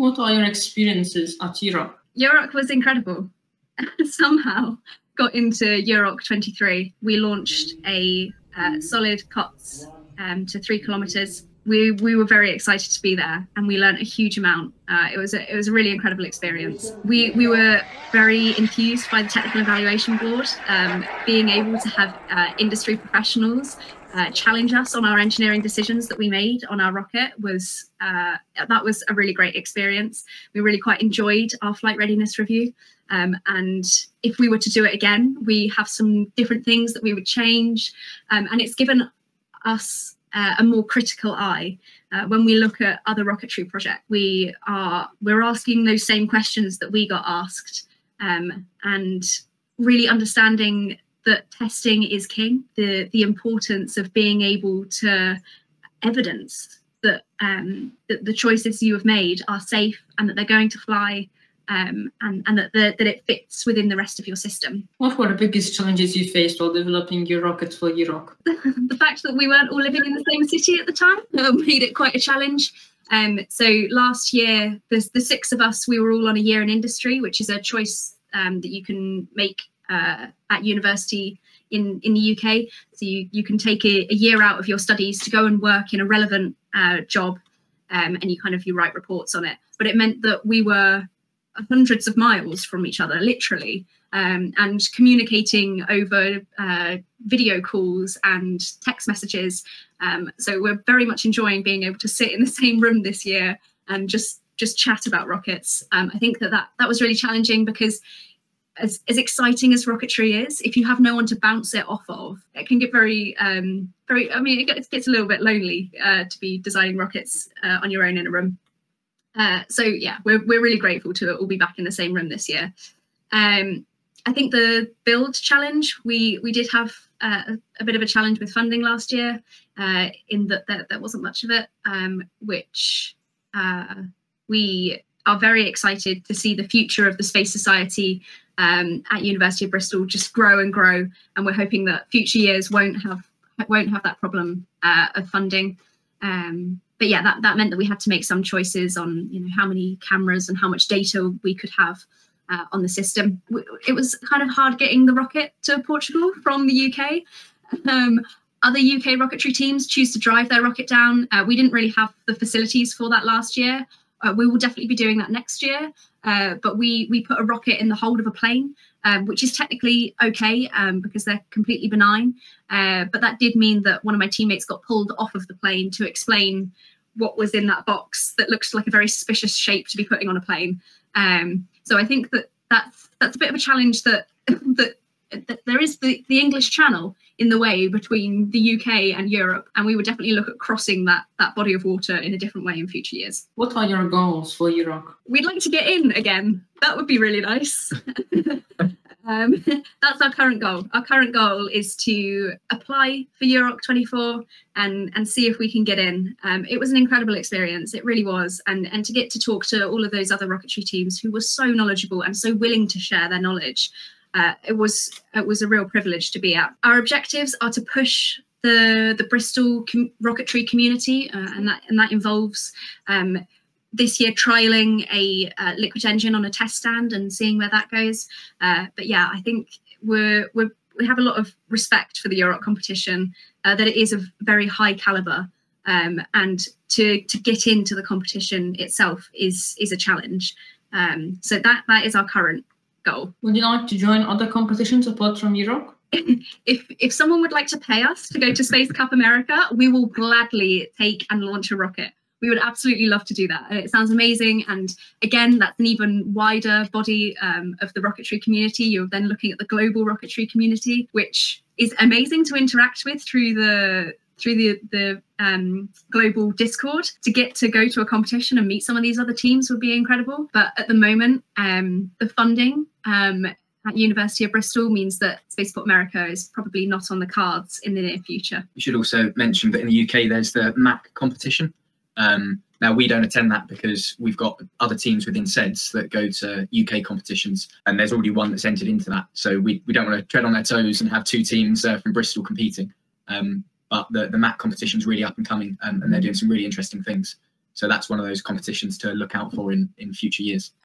What are your experiences at EuRoC? EuRoC was incredible. Somehow got into EuRoC 23. We launched a solid COTS to 3 kilometers. We were very excited to be there, and we learned a huge amount. It was a really incredible experience. We were very enthused by the technical evaluation board. Being able to have industry professionals challenge us on our engineering decisions that we made on our rocket was that was a really great experience. We really quite enjoyed our flight readiness review. And if we were to do it again, we have some different things that we would change, and it's given us a more critical eye. When we look at other rocketry projects, we're asking those same questions that we got asked, and really understanding that testing is king. The importance of being able to evidence that that the choices you have made are safe and that they're going to fly. And that it fits within the rest of your system. What were the biggest challenges you faced while developing your rocket for EuRoC? The fact that we weren't all living in the same city at the time made it quite a challenge. So last year, the 6 of us, we were all on a year in industry, which is a choice that you can make at university in the UK. So you can take a year out of your studies to go and work in a relevant job, and you write reports on it. But it meant that we were hundreds of miles from each other, literally, and communicating over video calls and text messages. So we're very much enjoying being able to sit in the same room this year and just chat about rockets. I think that was really challenging because as exciting as rocketry is, if you have no one to bounce it off of, it can get very, it gets a little bit lonely to be designing rockets on your own in a room. So yeah, we're really grateful to all be back in the same room this year. I think the build challenge, we did have a bit of a challenge with funding last year, in that there wasn't much of it, which we are very excited to see the future of the Space Society at University of Bristol just grow and grow, and we're hoping that future years won't have that problem of funding. But yeah, that meant that we had to make some choices on how many cameras and how much data we could have on the system. It was kind of hard getting the rocket to Portugal from the UK. Other UK rocketry teams choose to drive their rocket down. We didn't really have the facilities for that last year. We will definitely be doing that next year. But we put a rocket in the hold of a plane, which is technically okay because they're completely benign. But that did mean that one of my teammates got pulled off of the plane to explain what was in that box that looks like a very suspicious shape to be putting on a plane. So I think that's a bit of a challenge that there is the English Channel in the way between the UK and Europe, and we would definitely look at crossing that body of water in a different way in future years. What are your goals for EuRoC? We'd like to get in again. That would be really nice. That's our current goal. Our current goal is to apply for EuRoC 24 and see if we can get in. It was an incredible experience. It really was. And to get to talk to all of those other rocketry teams who were so knowledgeable and so willing to share their knowledge. It was a real privilege to be at. Our objectives are to push the Bristol rocketry community, and that involves this year trialing a liquid engine on a test stand and seeing where that goes. But yeah, I think we have a lot of respect for the EuRoC competition, that it is of very high caliber, and to get into the competition itself is a challenge. So that is our current goal. Would you like to join other competitions apart from EuRoC? If someone would like to pay us to go to Space Cup America, we will gladly take and launch a rocket. We would absolutely love to do that. It sounds amazing. And again, that's an even wider body of the rocketry community. You're then looking at the global rocketry community, which is amazing to interact with through the global Discord. To go to a competition and meet some of these other teams would be incredible. But at the moment, the funding at University of Bristol means that Spaceport America is probably not on the cards in the near future. You should also mention that in the UK, there's the MAC competition. Now, we don't attend that because we've got other teams within SEDS that go to UK competitions, and there's already one that's entered into that. So we don't want to tread on their toes and have 2 teams from Bristol competing. But the MAC competition is really up and coming, and they're doing some really interesting things. So that's one of those competitions to look out for in future years.